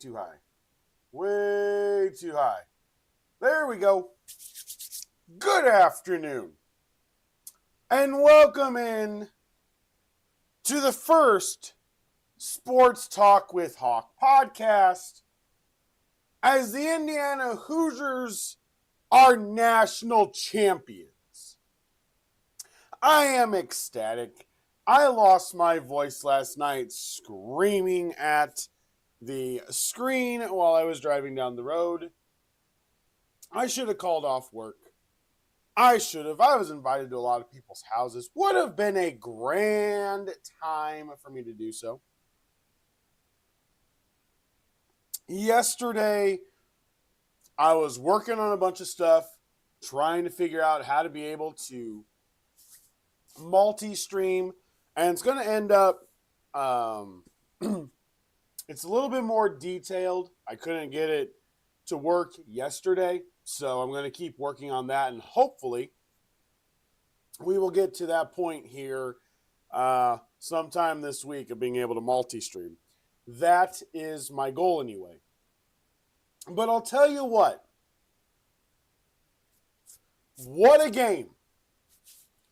Too high. Way too high. There we go. Good afternoon. And welcome in to the first Sports Talk with Hawk podcast as the Indiana Hoosiers are national champions. I am ecstatic. I lost my voice last night screaming at the screen while I was driving down the road. I should have called off work. I was invited to a lot of people's houses. Would have been a grand time for me to do so. Yesterday, I was working on a bunch of stuff, trying to figure out how to be able to multi-stream, and it's going to end up it's a little bit more detailed. I couldn't get it to work yesterday, so I'm going to keep working on that, and hopefully we will get to that point here sometime this week of being able to multi-stream. That is my goal anyway. But I'll tell you what a game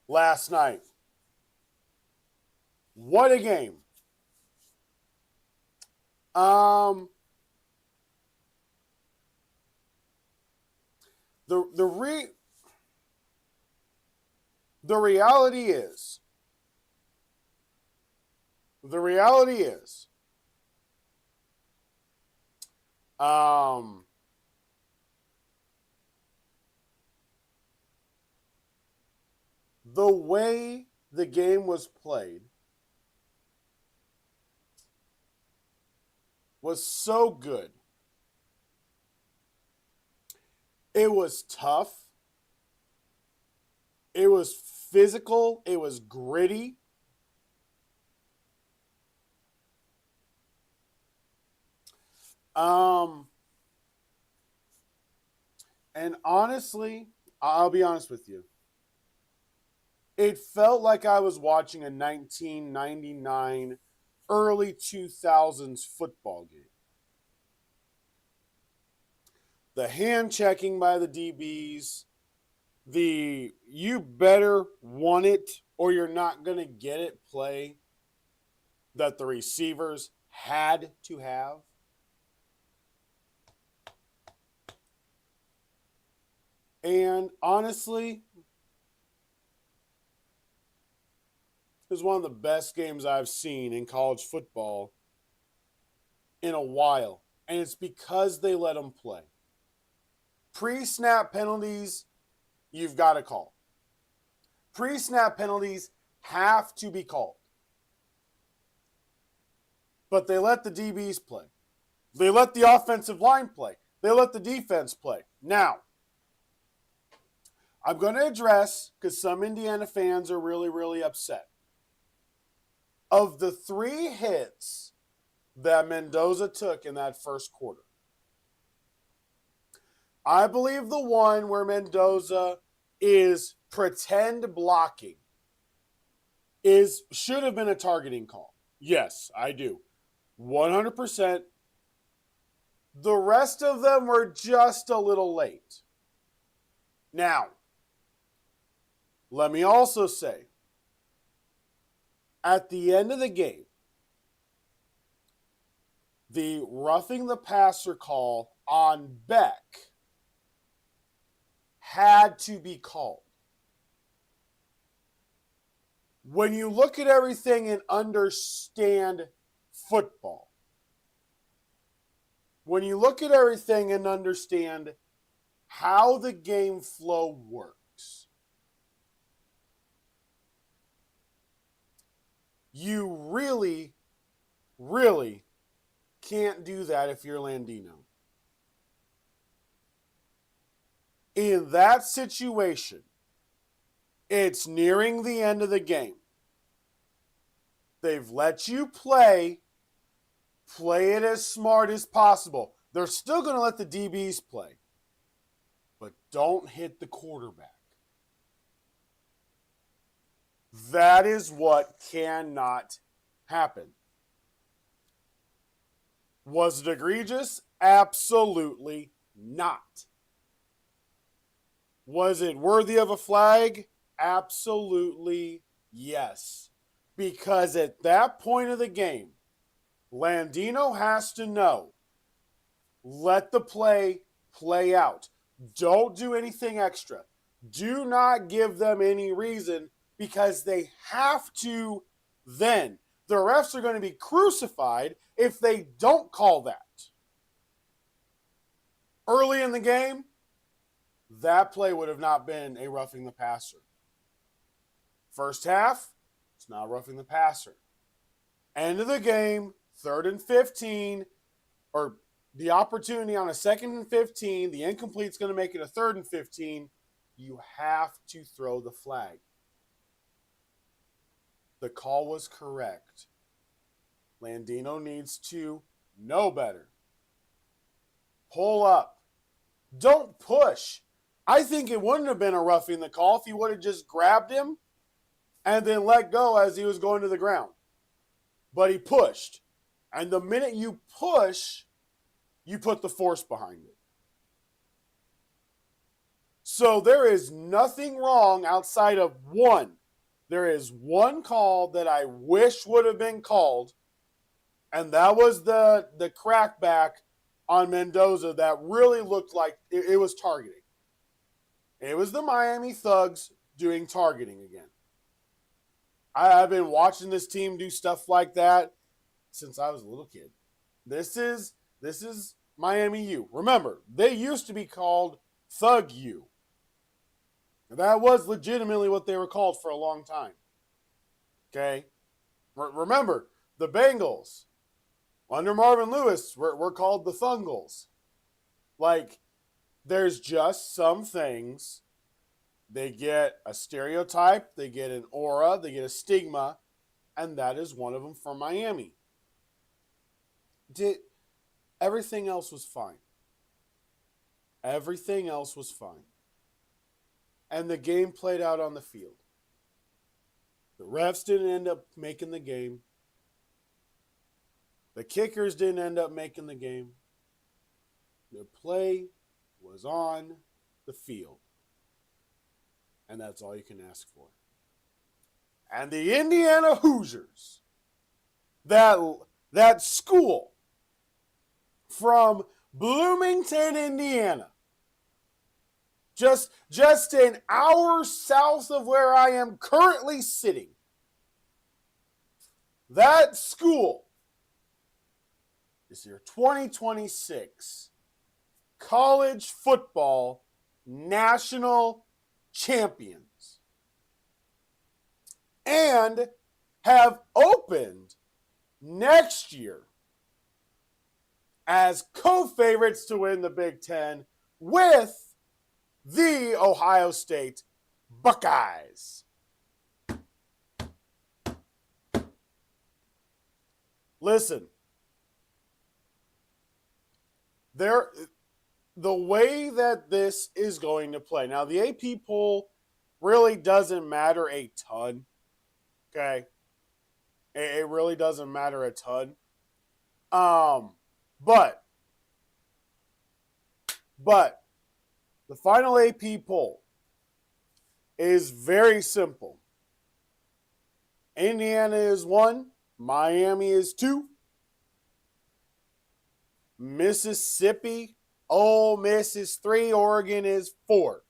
last night. What a game. The reality is the way the game was played was so good. It was tough. It was physical. It was gritty. And honestly, I'll be honest with you. It felt like I was watching a 1999, early 2000s football game. The hand checking by the DBs, the you better want it or you're not going to get it play that the receivers had to have. And honestly, it was one of the best games I've seen in college football in a while. And it's because they let them play. Pre-snap penalties, you've got to call. Pre-snap penalties have to be called. But they let the DBs play. They let the offensive line play. They let the defense play. Now, I'm going to address, because some Indiana fans are really, really upset. Of the 3 hits that Mendoza took in that first quarter, I believe the one where Mendoza is pretend blocking should have been a targeting call. Yes, I do. 100%. The rest of them were just a little late. Now, let me also say, at the end of the game, the roughing the passer call on Beck had to be called. When you look at everything and understand football, when you look at everything and understand how the game flow works, you really, really can't do that if you're Landino. In that situation, it's nearing the end of the game. They've let you play it as smart as possible. They're still going to let the DBs play, but don't hit the quarterback. That is what cannot happen. Was it egregious? Absolutely not. Was it worthy of a flag? Absolutely yes. Because at that point of the game, Landino has to know, let the play out. Don't do anything extra. Do not give them any reason because they have to then. The refs are going to be crucified if they don't call that. Early in the game, that play would have not been a roughing the passer. First half, it's not roughing the passer. End of the game, 3rd and 15, or the opportunity on a 2nd and 15, the incomplete's going to make it a 3rd and 15. You have to throw the flag. The call was correct. Landino needs to know better. Pull up. Don't push. I think it wouldn't have been a roughing the call if he would have just grabbed him and then let go as he was going to the ground. But he pushed. And the minute you push, you put the force behind it. So there is nothing wrong outside of one. There is one call that I wish would have been called, and that was the crackback on Mendoza that really looked like it was targeting. It was the Miami Thugs doing targeting again. I've been watching this team do stuff like that since I was a little kid. This is Miami U. Remember, they used to be called Thug U. That was legitimately what they were called for a long time. Okay? Remember, the Bengals, under Marvin Lewis, were called the Thungles. Like, there's just some things. They get a stereotype, they get an aura, they get a stigma, and that is one of them for Miami. Everything else was fine. Everything else was fine. And the game played out on the field. The refs didn't end up making the game. The kickers didn't end up making the game. The play was on the field. And that's all you can ask for. And the Indiana Hoosiers, that school from Bloomington, Indiana, just an hour south of where I am currently sitting, that school is your 2026 college football national champions and have opened next year as co-favorites to win the Big Ten with the Ohio State Buckeyes. Listen, the way that this is going to play. Now, the AP poll really doesn't matter a ton. Okay? It really doesn't matter a ton. But the final AP poll is very simple. Indiana is 1, Miami is 2, Mississippi, Ole Miss is 3, Oregon is 4.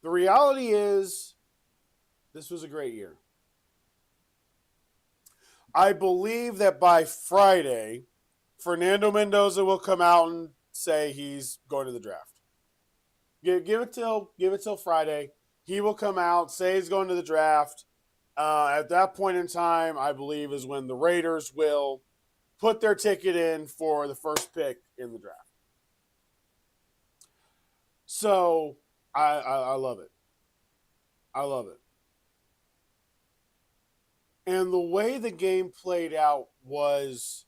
The reality is, this was a great year. I believe that by Friday, Fernando Mendoza will come out and say he's going to the draft. Give it till Friday. He will come out, say he's going to the draft. At that point in time, I believe is when the Raiders will put their ticket in for the first pick in the draft. So I love it. I love it. And the way the game played out was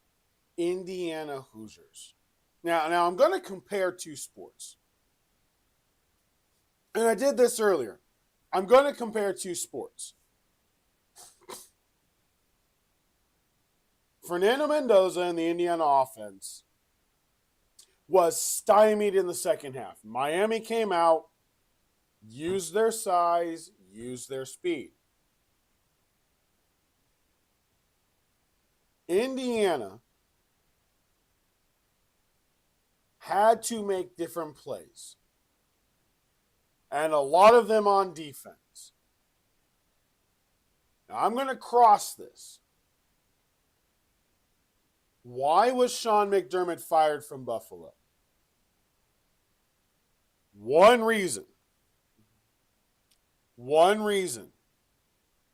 Indiana Hoosiers. Now I'm going to compare two sports. And I did this earlier. I'm going to compare two sports. Fernando Mendoza and the Indiana offense was stymied in the second half. Miami came out, used their size, used their speed. Indiana had to make different plays, and a lot of them on defense. Now, I'm going to cross this. Why was Sean McDermott fired from Buffalo? One reason. One reason.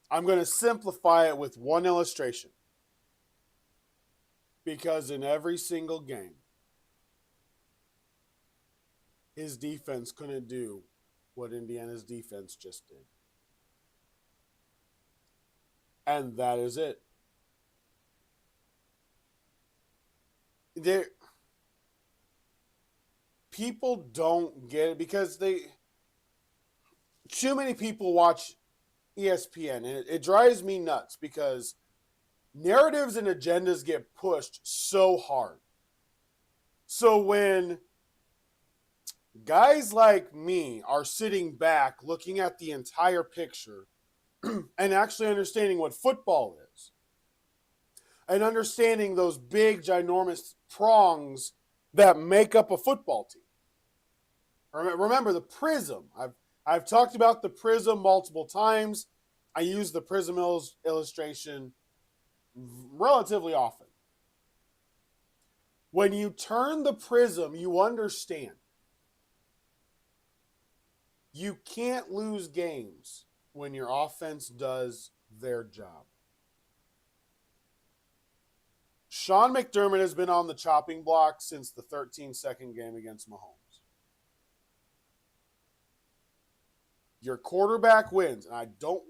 I'm going to simplify it with one illustration. Because in every single game, his defense couldn't do what Indiana's defense just did. And that is it. People don't get it because too many people watch ESPN, and it drives me nuts because narratives and agendas get pushed so hard. So when guys like me are sitting back looking at the entire picture and actually understanding what football is and understanding those big, ginormous prongs that make up a football team. Remember the prism. I've talked about the prism multiple times. I use the prism illustration relatively often. When you turn the prism, you understand. You can't lose games when your offense does their job. Sean McDermott has been on the chopping block since the 13-second game against Mahomes. Your quarterback wins, and I don't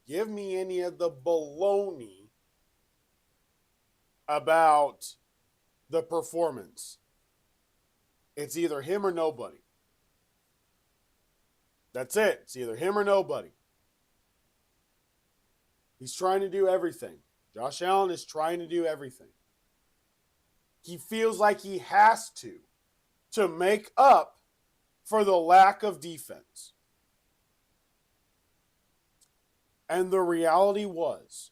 give me any of the baloney about the performance. It's either him or nobody. That's it. It's either him or nobody. He's trying to do everything. Josh Allen is trying to do everything. He feels like he has to make up for the lack of defense. And the reality was,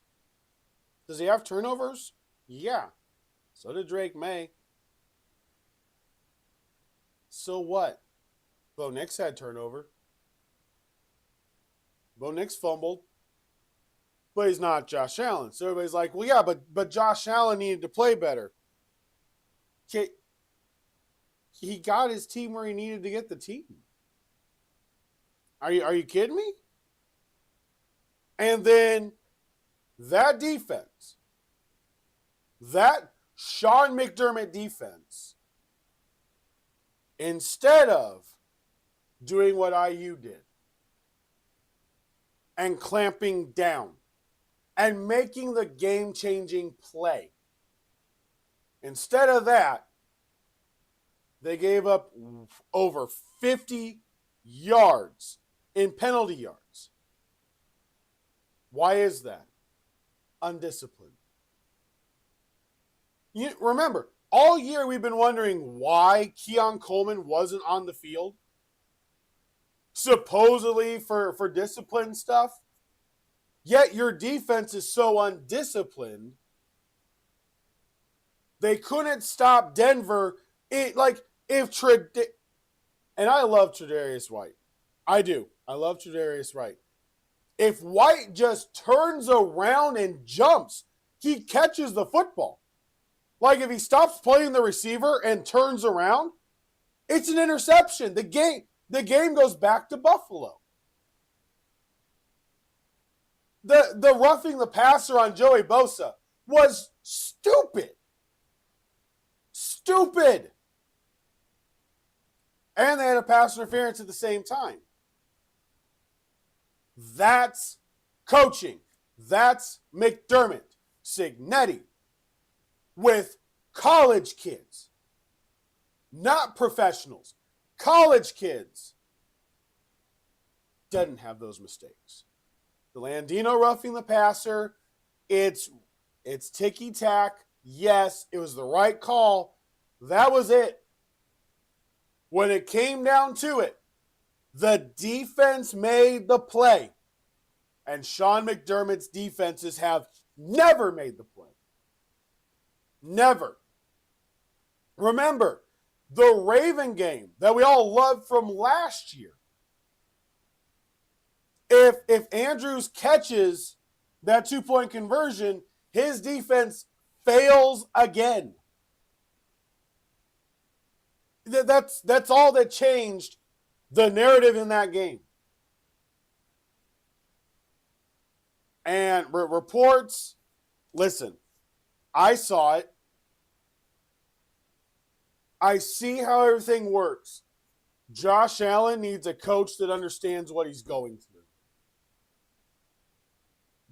does he have turnovers? Yeah. So did Drake May. So what? Bo Nix had turnover. Bo Nix fumbled. But he's not Josh Allen. So everybody's like, well, yeah, but Josh Allen needed to play better. He got his team where he needed to get the team. Are you kidding me? And then that defense, that Sean McDermott defense, instead of doing what IU did and clamping down and making the game-changing play, instead of that, they gave up over 50 yards in penalty yards. Why is that? Undisciplined. Remember, all year we've been wondering why Keon Coleman wasn't on the field. Supposedly for discipline stuff. Yet your defense is so undisciplined, they couldn't stop Denver. And I love Tre'Davious White. I do. I love Tre'Davious White. If White just turns around and jumps, he catches the football. Like if he stops playing the receiver and turns around, it's an interception. The game goes back to Buffalo. The roughing the passer on Joey Bosa was stupid. Stupid. And they had a pass interference at the same time. That's coaching. That's McDermott, Cignetti, with college kids, not professionals. College kids doesn't have those mistakes. The Landino roughing the passer, it's ticky-tack. Yes, it was the right call. That was it. When it came down to it, the defense made the play. And Sean McDermott's defenses have never made the play. Never. Remember, the Raven game that we all loved from last year. If Andrews catches that 2-point conversion, his defense fails again. That's all that changed the narrative in that game. And reports, listen, I saw it. I see how everything works. Josh Allen needs a coach that understands what he's going through.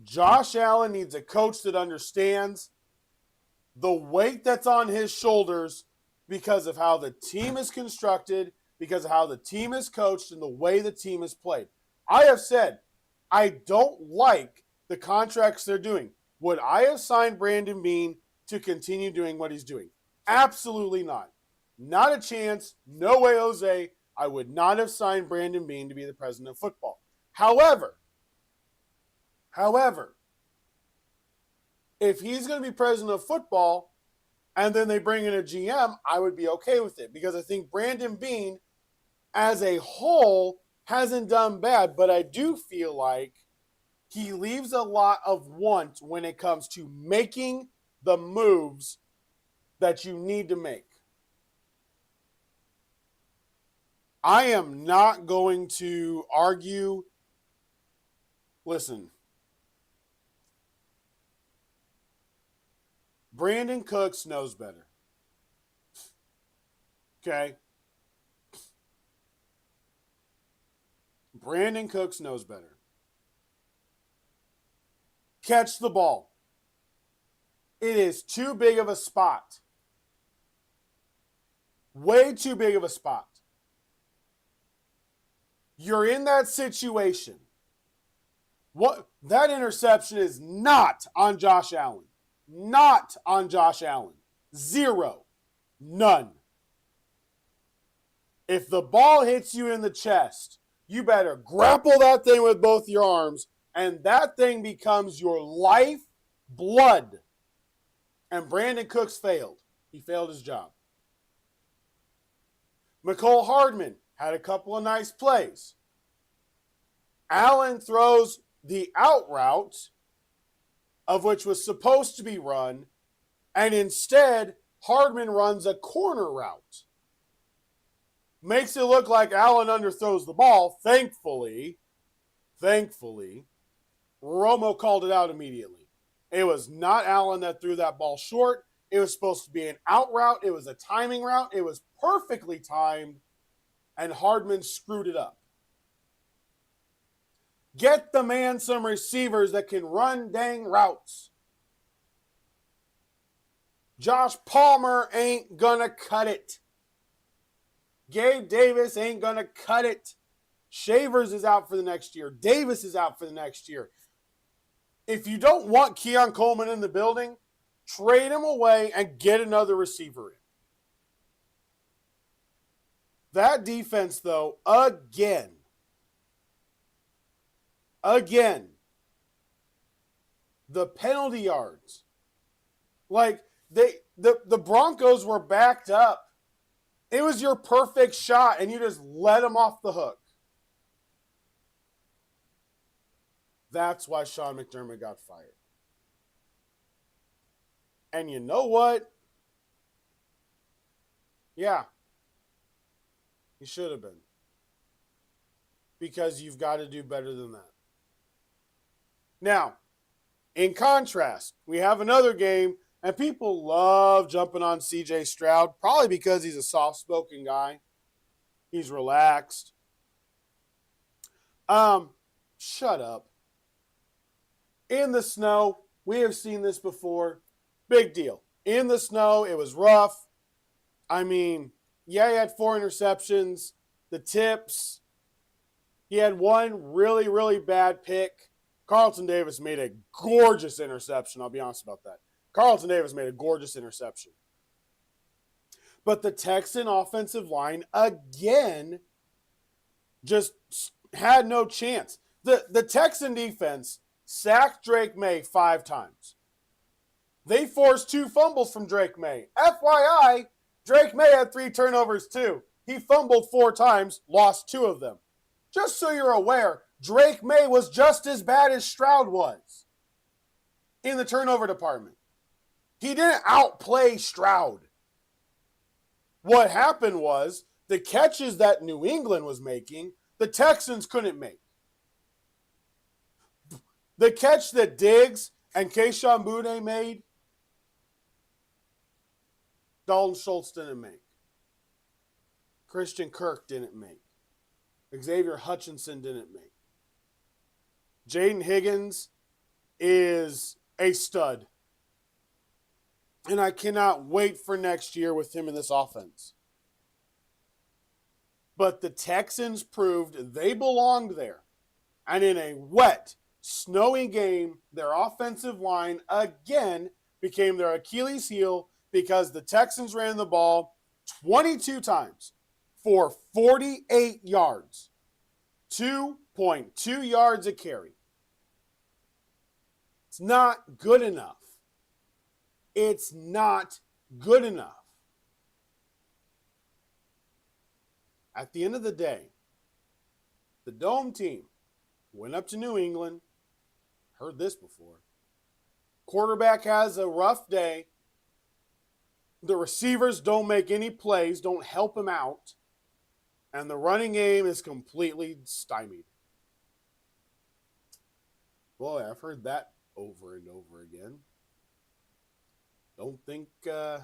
Josh Allen needs a coach that understands the weight that's on his shoulders because of how the team is constructed, because of how the team is coached, and the way the team is played. I have said, I don't like the contracts they're doing. Would I have signed Brandon Beane to continue doing what he's doing? Absolutely not. Not a chance. No way, Jose. I would not have signed Brandon Beane to be the president of football. However, if he's going to be president of football and then they bring in a GM, I would be okay with it because I think Brandon Beane as a whole hasn't done bad, but I do feel like he leaves a lot of want when it comes to making the moves that you need to make. I am not going to argue. Listen, Brandon Cooks knows better. Okay? Brandon Cooks knows better. Catch the ball. It is too big of a spot. Way too big of a spot. You're in that situation. What that interception is not on Josh Allen. Not on Josh Allen. Zero. None. If the ball hits you in the chest, you better grapple that thing with both your arms, and that thing becomes your life blood. And Brandon Cooks failed. He failed his job. Mecole Hardman had a couple of nice plays. Allen throws the out route, of which was supposed to be run, and instead Hardman runs a corner route. Makes it look like Allen underthrows the ball. Thankfully, Romo called it out immediately. It was not Allen that threw that ball short. It was supposed to be an out route. It was a timing route. It was perfectly timed, and Hardman screwed it up. Get the man some receivers that can run dang routes. Josh Palmer ain't gonna cut it. Gabe Davis ain't gonna cut it. Shavers is out for the next year. Davis is out for the next year. If you don't want Keon Coleman in the building, trade him away and get another receiver in. That defense, though, again, the penalty yards. Like, the Broncos were backed up. It was your perfect shot, and you just let them off the hook. That's why Sean McDermott got fired. And you know what? Yeah. He should have been. Because you've got to do better than that. Now, in contrast, we have another game, and people love jumping on CJ Stroud, probably because he's a soft-spoken guy. He's relaxed. Shut up. In the snow, we have seen this before. Big deal. In the snow, it was rough. I mean, yeah, he had 4 interceptions. The tips. He had one really, really bad pick. Carlton Davis made a gorgeous interception. I'll be honest about that. Carlton Davis made a gorgeous interception. But the Texan offensive line, again, just had no chance. The Texan defense sacked Drake May 5 times. They forced 2 fumbles from Drake May. FYI, Drake May had 3 turnovers too. He fumbled 4 times, lost 2 of them. Just so you're aware, Drake May was just as bad as Stroud was in the turnover department. He didn't outplay Stroud. What happened was the catches that New England was making, the Texans couldn't make. The catch that Diggs and Kayshon Boutte made, Dalton Schultz didn't make. Christian Kirk didn't make. Xavier Hutchinson didn't make. Jaden Higgins is a stud. And I cannot wait for next year with him in this offense. But the Texans proved they belonged there. And in a wet, snowy game, their offensive line again became their Achilles heel because the Texans ran the ball 22 times for 48 yards. 2.2 yards a carry. It's not good enough. It's not good enough. At the end of the day, the Dome team went up to New England. Heard this before. Quarterback has a rough day. The receivers don't make any plays, don't help him out. And the running game is completely stymied. Boy, I've heard that over and over again. Don't think, I've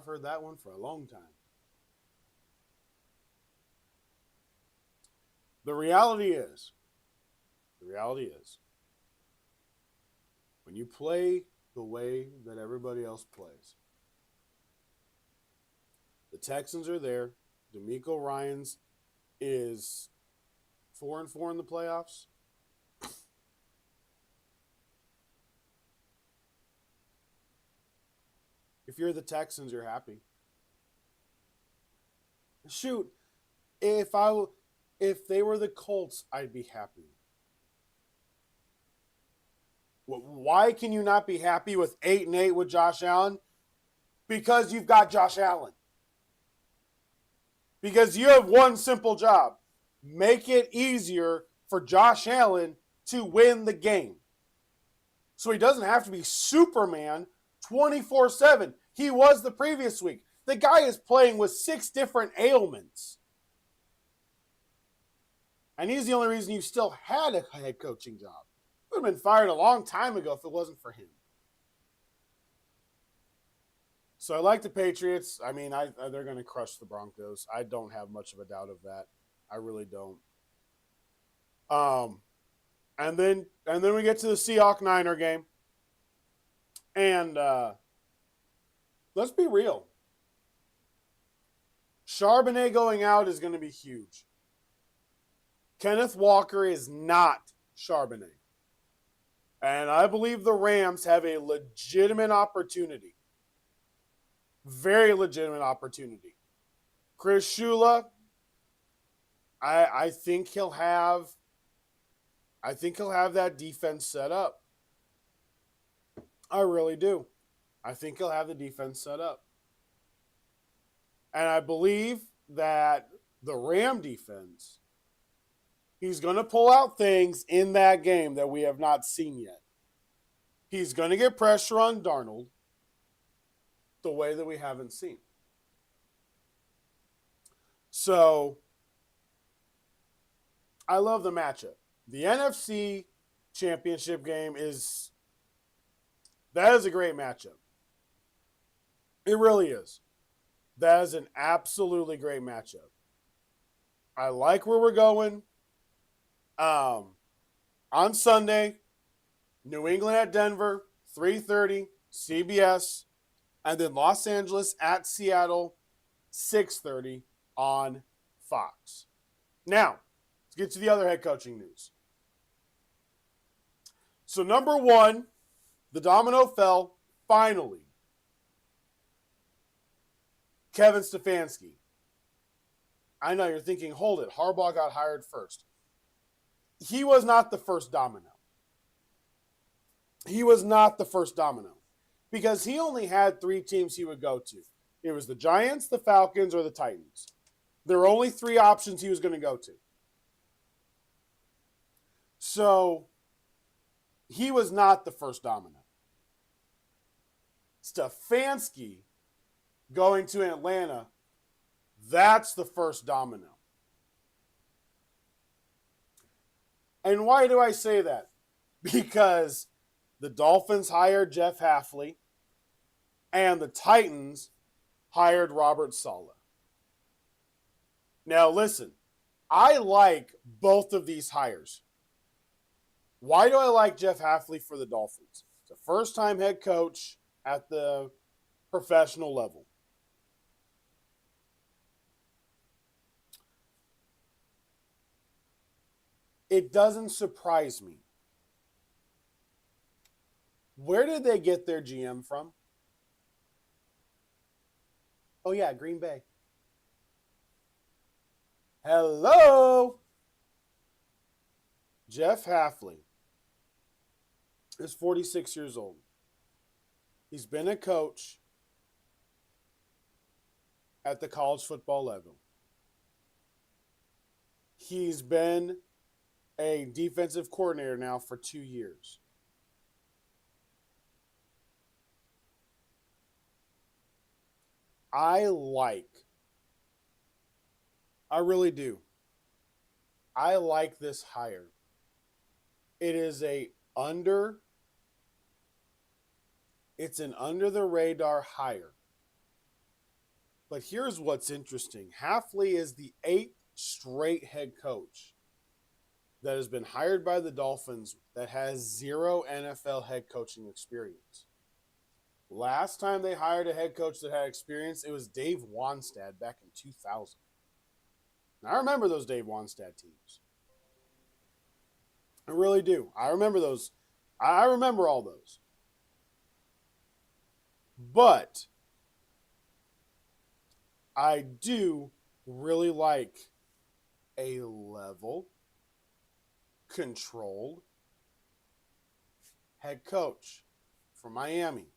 heard that one for a long time. The reality is, when you play the way that everybody else plays, the Texans are there. DeMeco Ryans is 4-4 in the playoffs. If you're the Texans, you're happy. Shoot, if they were the Colts, I'd be happy. Why can you not be happy with 8-8 with Josh Allen? Because you've got Josh Allen. Because you have one simple job. Make it easier for Josh Allen to win the game. So he doesn't have to be Superman 24/7. He was the previous week. The guy is playing with 6 different ailments. And he's the only reason you still had a head coaching job. Would have been fired a long time ago if it wasn't for him. So I like the Patriots. I mean, they're going to crush the Broncos. I don't have much of a doubt of that. I really don't. And then we get to the Seahawks-Niner game. And let's be real. Charbonnet going out is going to be huge. Kenneth Walker is not Charbonnet. And I believe the Rams have a legitimate opportunity. Very legitimate opportunity. Chris Shula, I think he'll have that defense set up. I really do. I think he'll have the defense set up. And I believe that the Ram defense, he's going to pull out things in that game that we have not seen yet. He's going to get pressure on Darnold the way that we haven't seen. So, I love the matchup. The NFC Championship game is a great matchup. It really is. That is an absolutely great matchup. I like where we're going. On Sunday, New England at Denver, 3:30, CBS, and then Los Angeles at Seattle, 6:30 on Fox. Now, let's get to the other head coaching news. So number one, the domino fell finally. Kevin Stefanski. I know you're thinking, hold it, Harbaugh got hired first. He was not the first domino. He was not the first domino because he only had 3 teams he would go to. It was the Giants, the Falcons, or the Titans. There were only 3 options he was going to go to. So he was not the first domino. Stefanski going to Atlanta, that's the first domino. And why do I say that? Because the Dolphins hired Jeff Hafley and the Titans hired Robert Saleh. Now listen, I like both of these hires. Why do I like Jeff Hafley for the Dolphins? It's a first-time head coach at the professional level. It doesn't surprise me. Where did they get their GM from? Oh, yeah, Green Bay. Hello? Jeff Hafley is 46 years old. He's been a coach at the college football level. He's been a defensive coordinator now for 2 years. I really do. I like this hire. It is it's an under the radar hire. But here's what's interesting. Hafley is the 8th straight head coach that has been hired by the Dolphins that has 0 NFL head coaching experience. Last time they hired a head coach that had experience, it was Dave Wannstedt back in 2000. Now, I remember those Dave Wannstedt teams. I really do. I remember those. I remember all those. But I do really like a level, controlled head coach from Miami.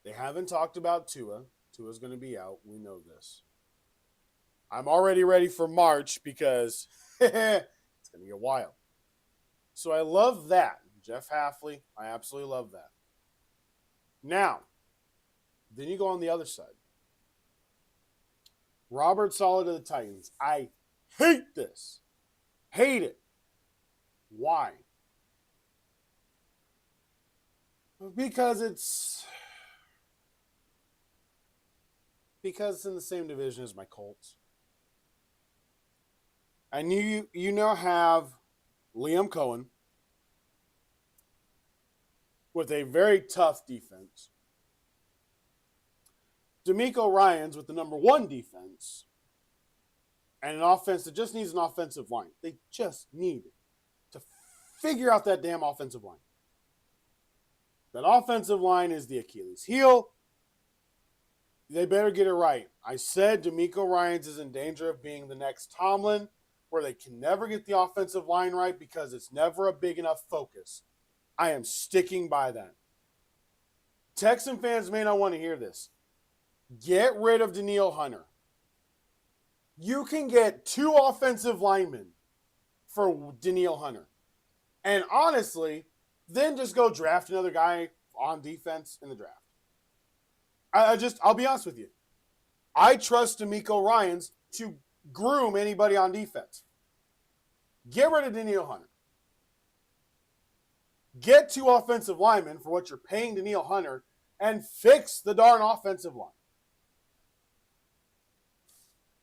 They haven't talked about Tua. Tua's going to be out. We know this. I'm already ready for March because it's going to be a while. So I love that. Jeff Hafley, I absolutely love that. Now, then you go on the other side. Robert Saleh to the Titans. I hate this. Hate it. Why? Because it's in the same division as my Colts. And you now have Liam Cohen with a very tough defense. DeMeco Ryans with the number 1 defense. And an offense that just needs an offensive line. They just need to figure out that damn offensive line. That offensive line is the Achilles heel. They better get it right. I said DeMeco Ryans is in danger of being the next Tomlin, where they can never get the offensive line right because it's never a big enough focus. I am sticking by that. Texan fans may not want to hear this. Get rid of Danielle Hunter. You can get 2 offensive linemen for Danielle Hunter. And honestly, then just go draft another guy on defense in the draft. I'll be honest with you. I trust DeMeco Ryans to groom anybody on defense. Get rid of Danielle Hunter. Get 2 offensive linemen for what you're paying Danielle Hunter and fix the darn offensive line.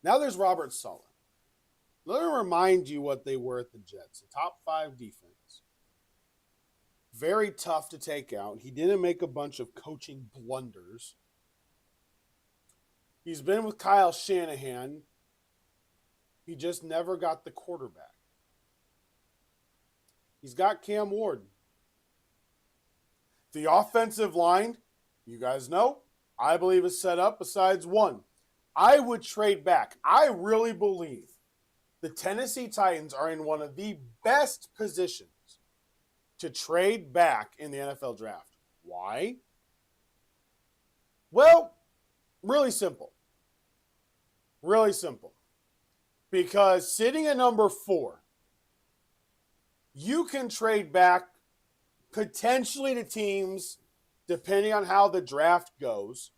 Now there's Robert Saleh. Let me remind you what they were at the Jets. A top 5 defense. Very tough to take out. He didn't make a bunch of coaching blunders. He's been with Kyle Shanahan. He just never got the quarterback. He's got Cam Ward. The offensive line, you guys know, I believe is set up besides one. I would trade back. I really believe the Tennessee Titans are in one of the best positions to trade back in the NFL draft. Why? Well, really simple. Really simple. Because sitting at number 4, you can trade back potentially to teams, depending on how the draft goes,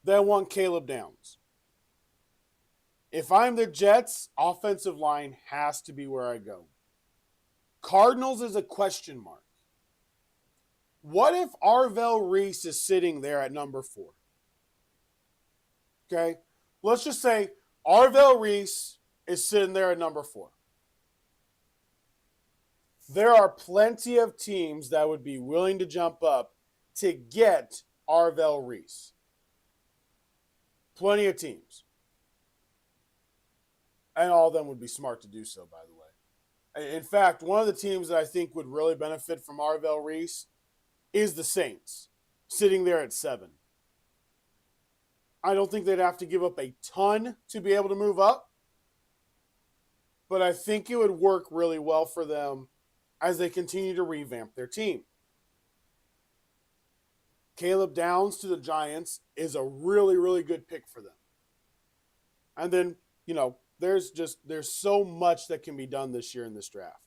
that want Caleb Downs. If I'm the Jets, offensive line has to be where I go. Cardinals is a question mark. What if Arvell Reese is sitting there at number 4? Okay? Let's just say Arvell Reese is sitting there at number 4. There are plenty of teams that would be willing to jump up to get Arvell Reese. Plenty of teams. And all of them would be smart to do so, by the way. In fact, one of the teams that I think would really benefit from Arvell Reese is the Saints, sitting there at 7. I don't think they'd have to give up a ton to be able to move up, but I think it would work really well for them as they continue to revamp their team. Caleb Downs to the Giants is a really, really good pick for them. And then, there's so much that can be done this year in this draft.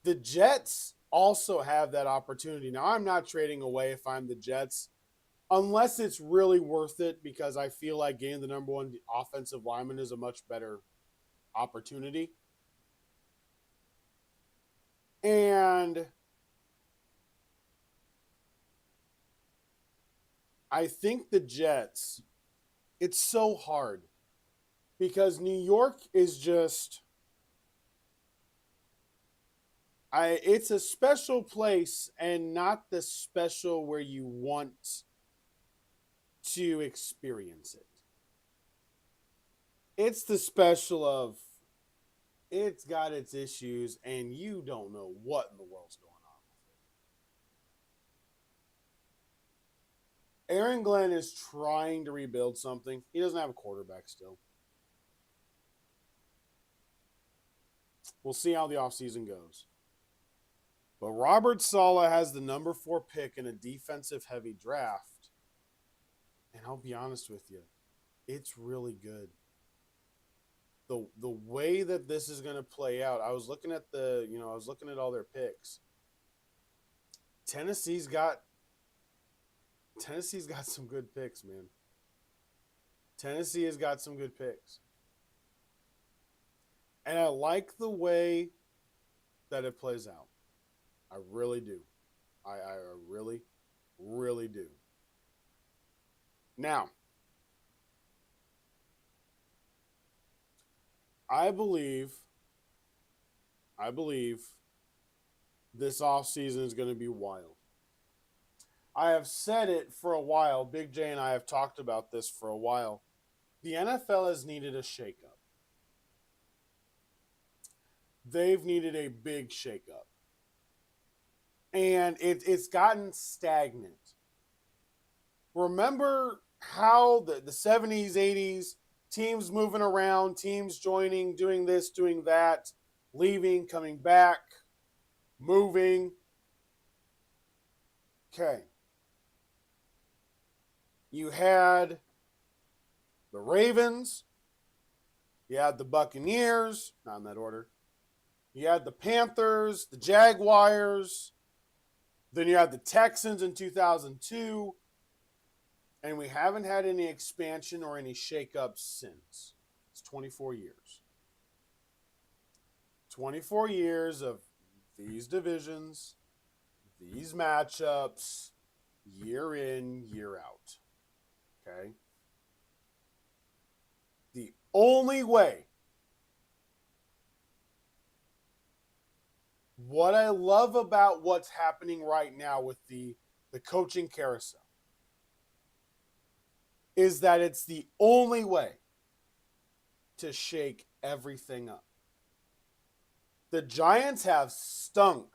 The Jets also have that opportunity. Now, I'm not trading away if I'm the Jets, unless it's really worth it, because I feel like getting the number 1 offensive lineman is a much better opportunity. And I think the Jets, it's so hard because New York is just, it's a special place and not the special where you want to experience it. It's the special of, it's got its issues and you don't know what in the world's going on with it. Aaron Glenn is trying to rebuild something. He doesn't have a quarterback still. We'll see how the offseason goes. But Robert Saleh has the number 4 pick in a defensive-heavy draft. And I'll be honest with you, it's really good. The way that this is going to play out, I was looking at all their picks. Tennessee's got some good picks, man. Tennessee has got some good picks. And I like the way that it plays out. I really do. I really, really do. Now, I believe this offseason is going to be wild. I have said it for a while. Big J and I have talked about this for a while. The NFL has needed a shakeup. They've needed a big shakeup. And it's gotten stagnant. Remember how the 70s, 80s, teams moving around, teams joining, doing this, doing that, leaving, coming back, moving. Okay. You had the Ravens. You had the Buccaneers, not in that order. You had the Panthers, the Jaguars. Then you had the Texans in 2002. And we haven't had any expansion or any shakeups since. It's 24 years. 24 years of these divisions, these matchups, year in, year out. Okay? The only way, what I love about what's happening right now with the coaching carousel, is that it's the only way to shake everything up. The Giants have stunk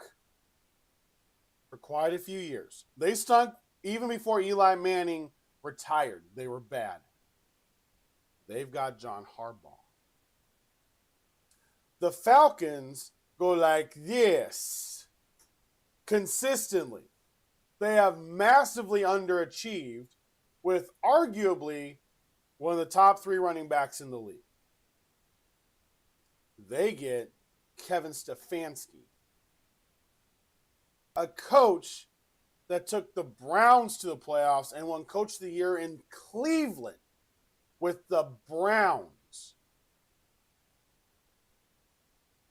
for quite a few years. They stunk even before Eli Manning retired. They were bad. They've got John Harbaugh. The Falcons go like this consistently. They have massively underachieved with arguably one of the top 3 running backs in the league. They get Kevin Stefanski, a coach that took the Browns to the playoffs and won Coach of the Year in Cleveland with the Browns.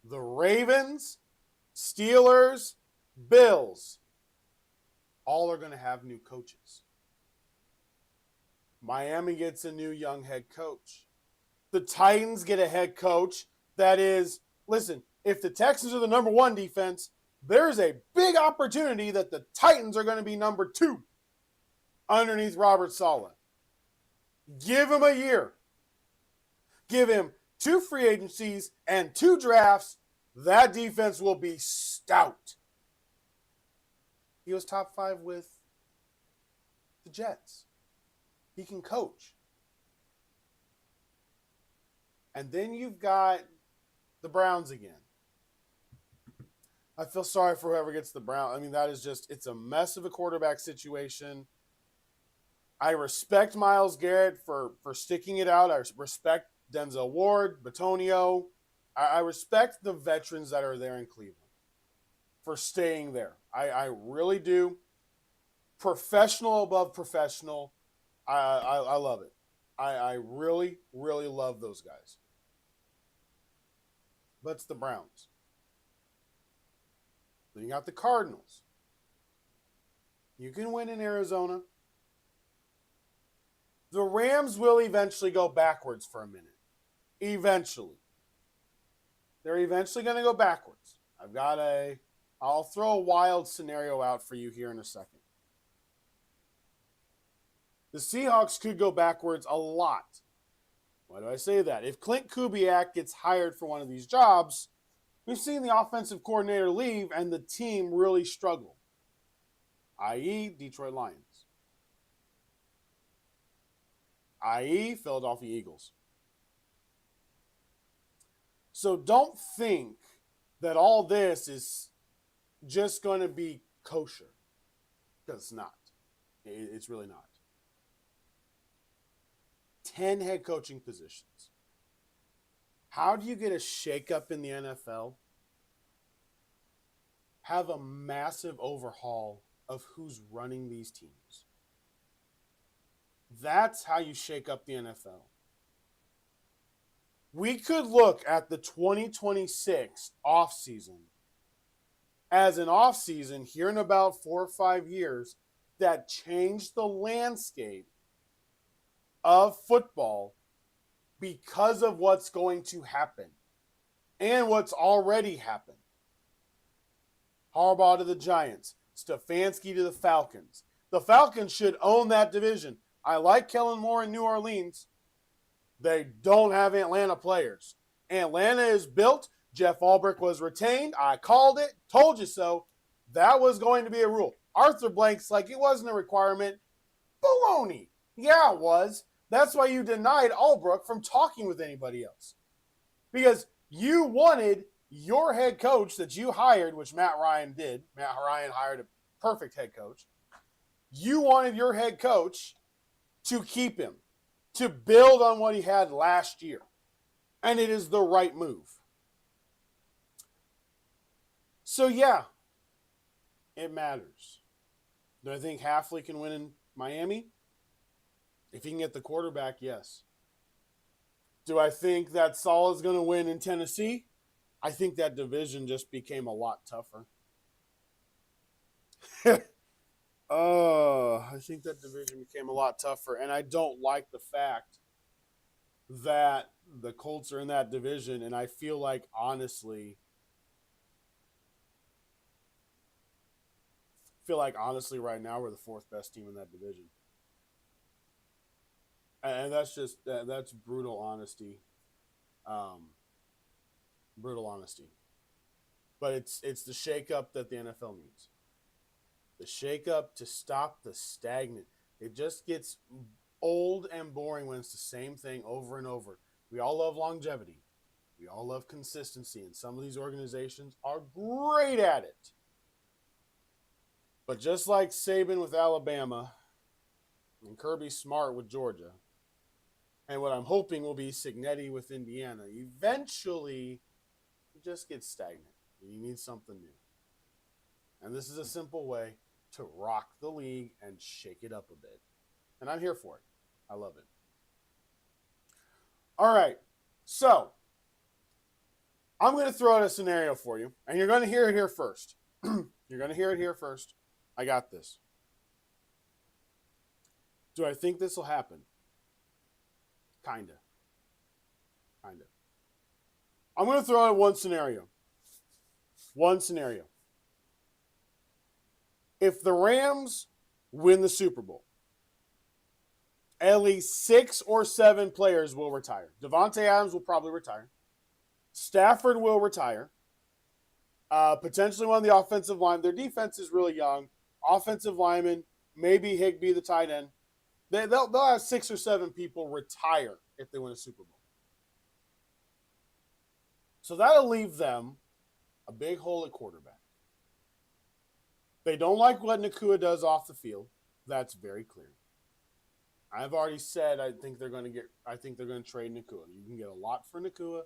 The Ravens, Steelers, Bills, all are going to have new coaches. Miami gets a new young head coach. The Titans get a head coach that is, listen, if the Texans are the number 1 defense, there's a big opportunity that the Titans are going to be number 2 underneath Robert Saleh. Give him a year. Give him 2 free agencies and 2 drafts. That defense will be stout. He was top 5 with the Jets. He can coach. And then you've got the Browns again. I feel sorry for whoever gets the Browns. I mean, that is just, it's a mess of a quarterback situation. I respect Myles Garrett for sticking it out. I respect Denzel Ward, Bitonio. I respect the veterans that are there in Cleveland for staying there. I really do. Professional above professional. I love it. I really, really love those guys. But it's the Browns. Then you got the Cardinals. You can win in Arizona. The Rams will eventually go backwards for a minute. Eventually. They're eventually going to go backwards. I'll throw a wild scenario out for you here in a second. The Seahawks could go backwards a lot. Why do I say that? If Clint Kubiak gets hired for one of these jobs, we've seen the offensive coordinator leave and the team really struggle, i.e. Detroit Lions, i.e. Philadelphia Eagles. So don't think that all this is just going to be kosher, because it's not. It's really not. 10 head coaching positions. How do you get a shakeup in the NFL? Have a massive overhaul of who's running these teams. That's how you shake up the NFL. We could look at the 2026 offseason as an offseason here in about 4 or 5 years that changed the landscape of football because of what's going to happen and what's already happened. Harbaugh to the Giants, Stefanski to the Falcons. The Falcons should own that division. I like Kellen Moore in New Orleans. They don't have Atlanta players. Atlanta is built. Jeff Ulbrich was retained. I called it, told you so. That was going to be a rule. Arthur Blank's like, it wasn't a requirement. Baloney. Yeah, it was. That's why you denied Ulbrich from talking with anybody else. Because you wanted your head coach that you hired, which Matt Ryan did. Matt Ryan hired a perfect head coach. You wanted your head coach to keep him, to build on what he had last year. And it is the right move. So, yeah, it matters. Do I think Hafley can win in Miami? If he can get the quarterback, yes. Do I think that Saleh is going to win in Tennessee? I think that division just became a lot tougher. I think that division became a lot tougher, and I don't like the fact that the Colts are in that division, and I feel like, honestly right now we're the 4th best team in that division. And that's brutal honesty. Brutal honesty. But it's the shakeup that the NFL needs. The shakeup to stop the stagnant. It just gets old and boring when it's the same thing over and over. We all love longevity. We all love consistency, and some of these organizations are great at it. But just like Saban with Alabama and Kirby Smart with Georgia, and what I'm hoping will be Cignetti with Indiana, eventually it just gets stagnant. You need something new. And this is a simple way to rock the league and shake it up a bit. And I'm here for it. I love it. All right. So, I'm going to throw out a scenario for you, and you're going to hear it here first. You're going to hear it here first. I got this. Do I think this will happen? Kinda. I'm going to throw out one scenario. One scenario. If the Rams win the Super Bowl, at least 6 or 7 players will retire. Davante Adams will probably retire. Stafford will retire. Potentially one of the offensive line. Their defense is really young. Offensive lineman, maybe Higbee, the tight end. They'll have 6 or 7 people retire if they win a Super Bowl. So that'll leave them a big hole at quarterback. They don't like what Nacua does off the field. That's very clear. I've already said I think they're going to trade Nacua. You can get a lot for Nacua.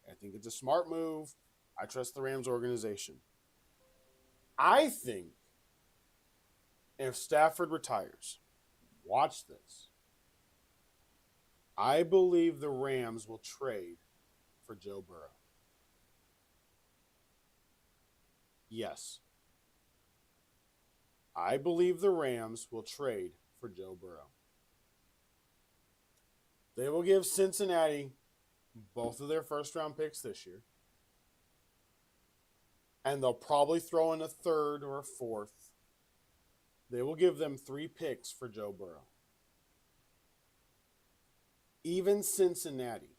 I think it's a smart move. I trust the Rams organization. I think if Stafford retires, watch this. I believe the Rams will trade for Joe Burrow. Yes. I believe the Rams will trade for Joe Burrow. They will give Cincinnati both of their first-round picks this year. And they'll probably throw in a third or a fourth. They will give them 3 picks for Joe Burrow. Even Cincinnati.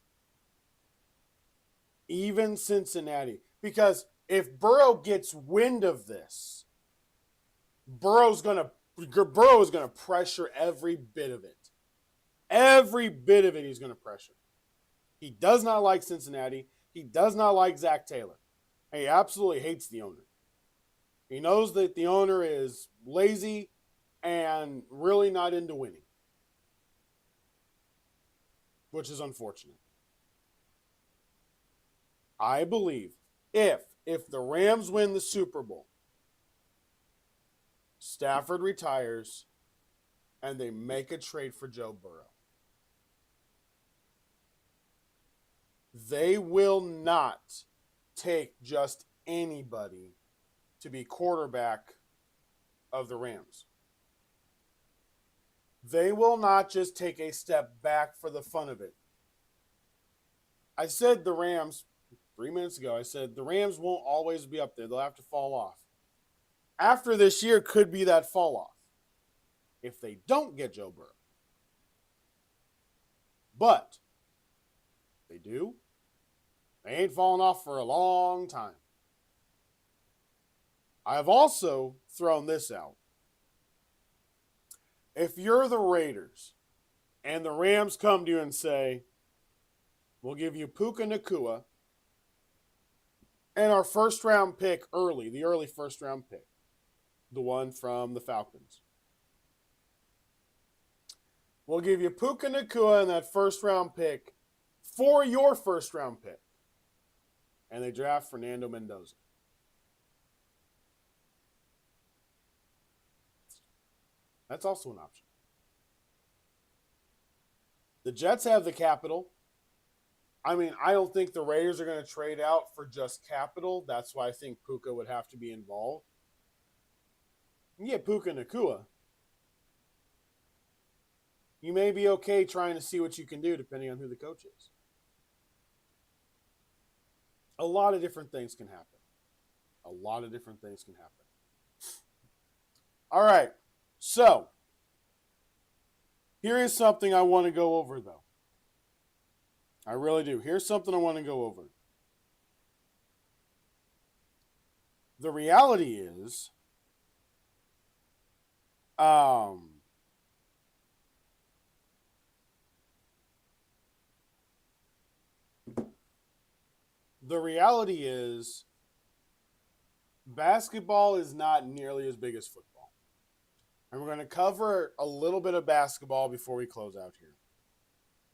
Because if Burrow gets wind of this, Burrow is going to pressure every bit of it. Every bit of it he's going to pressure. He does not like Cincinnati. He does not like Zach Taylor. He absolutely hates the owner. He knows that the owner is lazy and really not into winning, which is unfortunate. I believe if the Rams win the Super Bowl, Stafford retires, and they make a trade for Joe Burrow, they will not take just anybody to be quarterback of the Rams. They will not just take a step back for the fun of it. I said the Rams 3 minutes ago. I said the Rams won't always be up there. They'll have to fall off. After this year could be that fall off if they don't get Joe Burrow. But they do. They ain't falling off for a long time. I've also thrown this out. If you're the Raiders and the Rams come to you and say, we'll give you Puka Nacua and our first-round pick early, the early first-round pick, the one from the Falcons. We'll give you Puka Nacua and that first-round pick for your first-round pick. And they draft Fernando Mendoza. That's also an option. The Jets have the capital. I mean, I don't think the Raiders are going to trade out for just capital. That's why I think Puka would have to be involved. You get Puka Nacua. You may be okay trying to see what you can do depending on who the coach is. A lot of different things can happen. All right. So, here is something I want to go over, though. I really do. Here's something I want to go over. The reality is, um, the reality is, basketball is not nearly as big as football. And we're going to cover a little bit of basketball before we close out here.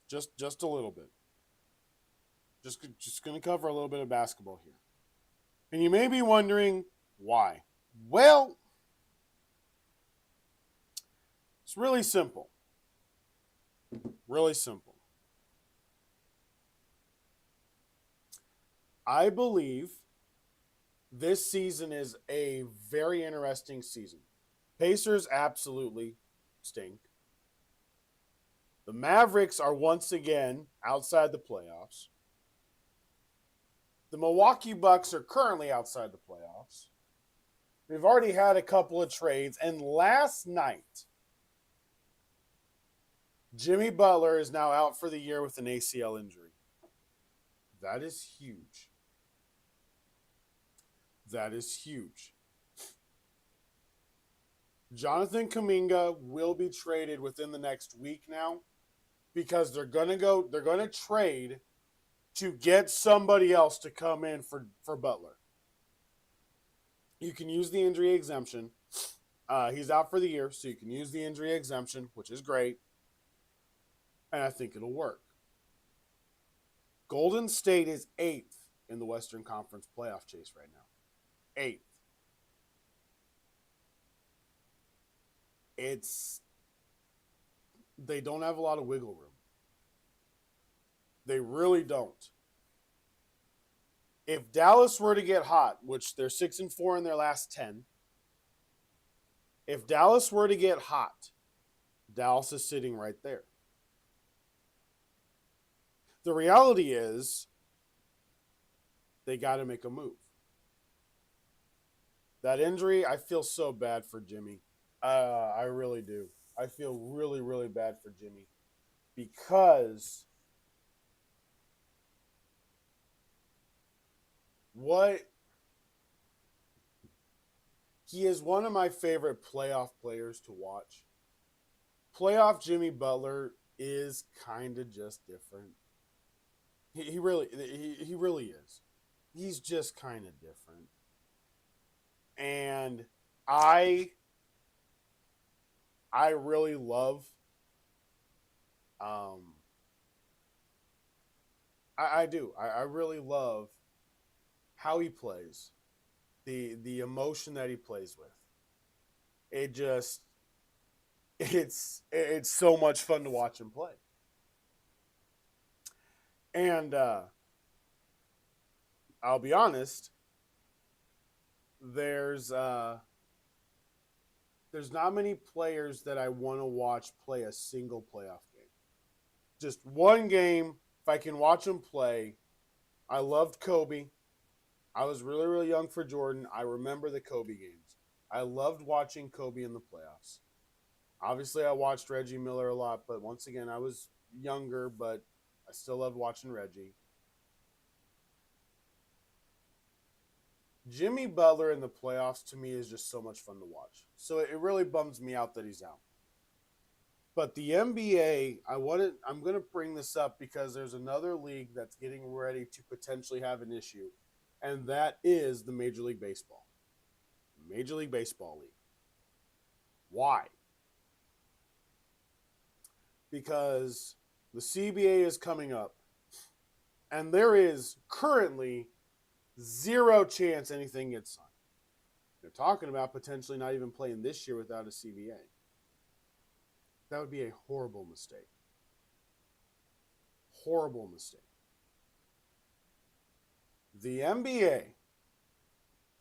Just a little bit. Just going to cover a little bit of basketball here. And you may be wondering why. Well, it's really simple. Really simple. I believe this season is a very interesting season. Pacers absolutely stink. The Mavericks are once again outside the playoffs. The Milwaukee Bucks are currently outside the playoffs. We've already had a couple of trades. And last night, Jimmy Butler is now out for the year with an ACL injury. That is huge. That is huge. Jonathan Kuminga will be traded within the next week now because they're going to trade to get somebody else to come in for Butler. You can use the injury exemption. He's out for the year, so you can use the injury exemption, which is great. And I think it'll work. Golden State is 8th in the Western Conference playoff chase right now. 8th. They don't have a lot of wiggle room. They really don't. If Dallas were to get hot, which they're 6-4 in their last 10, if Dallas were to get hot, Dallas is sitting right there. The reality is they got to make a move. That injury, I feel so bad for Jimmy. I really do. I feel really, really bad for Jimmy because he is one of my favorite playoff players to watch. Playoff Jimmy Butler is kind of just different. He really is. He's just kind of different. And I really love I do. I really love how he plays. The emotion that he plays with. It's so much fun to watch him play. And I'll be honest, there's not many players that I want to watch play a single playoff game. Just one game, if I can watch him play. I loved Kobe. I was really, really young for Jordan. I remember the Kobe games. I loved watching Kobe in the playoffs. Obviously, I watched Reggie Miller a lot, but once again, I was younger, but I still loved watching Reggie. Jimmy Butler in the playoffs, to me, is just so much fun to watch. So it really bums me out that he's out. But the NBA, I'm going to bring this up because there's another league that's getting ready to potentially have an issue, and that is the Major League Baseball. Major League Baseball League. Why? Because the CBA is coming up, and there is currently zero chance anything gets signed. They're talking about potentially not even playing this year without a CBA. That would be a horrible mistake. Horrible mistake. The NBA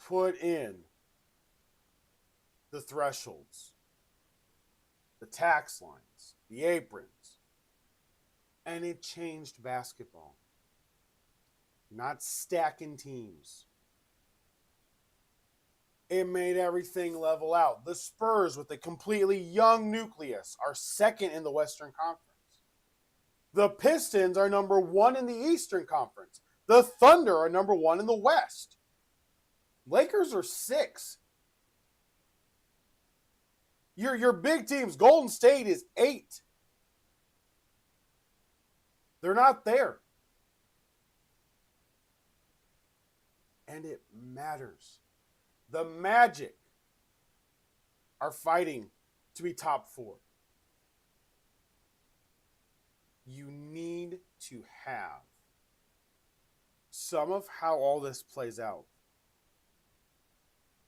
put in the thresholds, the tax lines, the aprons, and it changed basketball. Not stacking teams. It made everything level out. The Spurs, with a completely young nucleus, are second in the Western Conference. The Pistons are number 1 in the Eastern Conference. The Thunder are number 1 in the West. Lakers are 6. Your big teams, Golden State is 8. They're not there. And it matters. The Magic are fighting to be top 4. You need to have some of how all this plays out.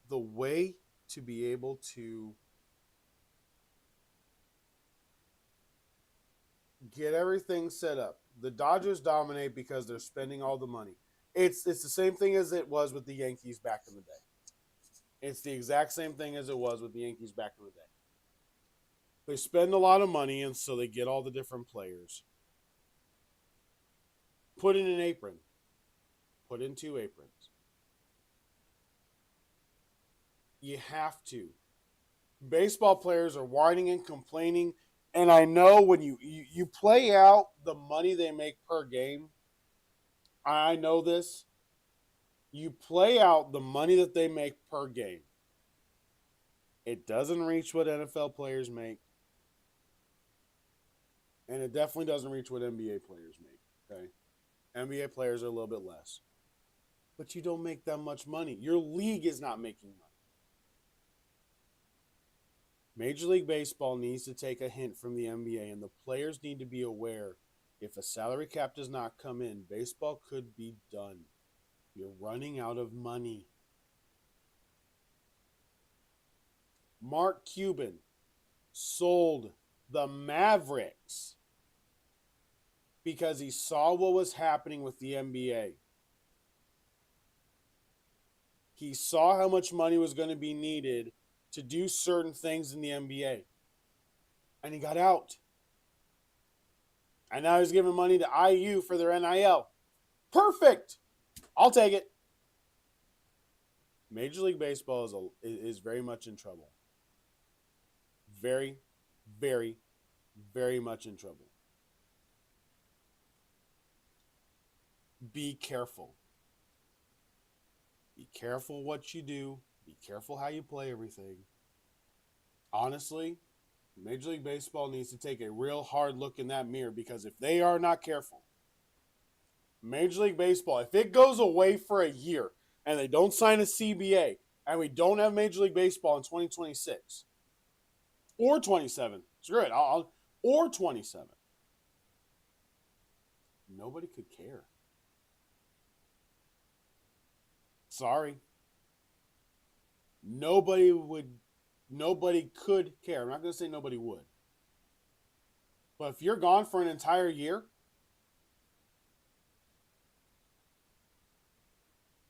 The way to be able to get everything set up. The Dodgers dominate because they're spending all the money. It's the same thing as it was with the Yankees back in the day. It's the exact same thing as it was with the Yankees back in the day. They spend a lot of money, and so they get all the different players. Put in an apron. Put in 2 aprons. You have to. Baseball players are whining and complaining, and I know when you play out the money they make per game, I know this. You play out the money that they make per game. It doesn't reach what NFL players make. And it definitely doesn't reach what NBA players make. Okay? NBA players are a little bit less. But you don't make that much money. Your league is not making money. Major League Baseball needs to take a hint from the NBA, and the players need to be aware if a salary cap does not come in, baseball could be done. You're running out of money. Mark Cuban sold the Mavericks because he saw what was happening with the NBA. He saw how much money was going to be needed to do certain things in the NBA. And he got out. And now he's giving money to IU for their NIL. Perfect. I'll take it. Major League Baseball is very much in trouble. Very, very, very much in trouble. Be careful. Be careful what you do. Be careful how you play everything. Honestly, Major League Baseball needs to take a real hard look in that mirror, because if they are not careful, Major League Baseball, if it goes away for a year and they don't sign a CBA and we don't have Major League Baseball in 2026 or 27, screw it, or 27, nobody could care. Sorry. Nobody could care. I'm not going to say nobody would. But if you're gone for an entire year,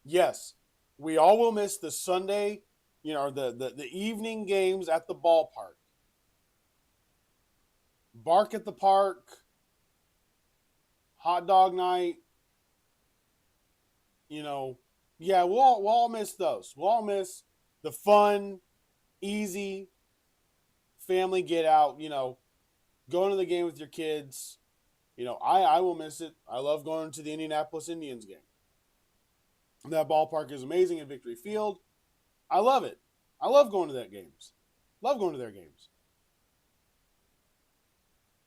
yes, we all will miss the Sunday, the evening games at the ballpark. Bark at the park, hot dog night, yeah, we'll all miss those. We'll all miss the fun, easy family get out, going to the game with your kids. I will miss it. I love going to the Indianapolis Indians game. That ballpark is amazing at Victory Field. I love it. I love going to that games. Love going to their games.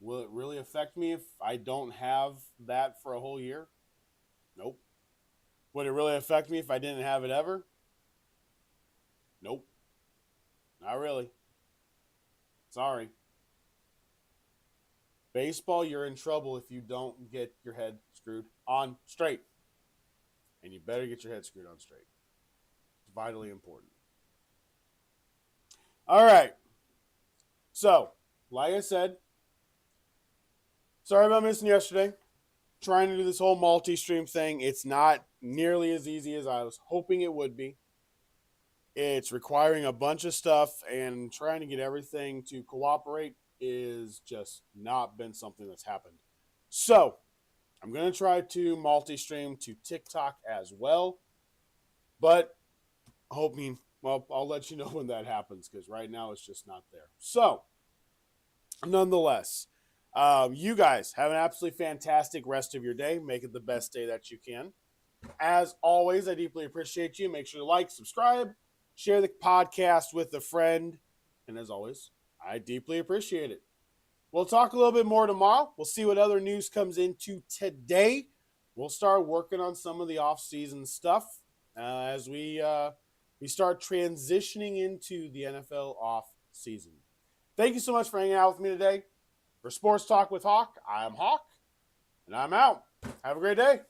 Will it really affect me if I don't have that for a whole year? Nope. Would it really affect me if I didn't have it ever? Nope. Not really. Sorry. Baseball, you're in trouble if you don't get your head screwed on straight. And you better get your head screwed on straight. It's vitally important. All right. So, like I said, sorry about missing yesterday. Trying to do this whole multi-stream thing. It's not nearly as easy as I was hoping it would be. It's requiring a bunch of stuff, and trying to get everything to cooperate is just not been something that's happened. So, I'm going to try to multi-stream to TikTok as well. But, I'll let you know when that happens, because right now it's just not there. So, nonetheless, you guys have an absolutely fantastic rest of your day. Make it the best day that you can. As always, I deeply appreciate you. Make sure to like, subscribe, share the podcast with a friend. And as always, I deeply appreciate it. We'll talk a little bit more tomorrow. We'll see what other news comes into today. We'll start working on some of the off-season stuff as we start transitioning into the NFL off-season. Thank you so much for hanging out with me today. For Sports Talk with Hawk, I am Hawk, and I'm out. Have a great day.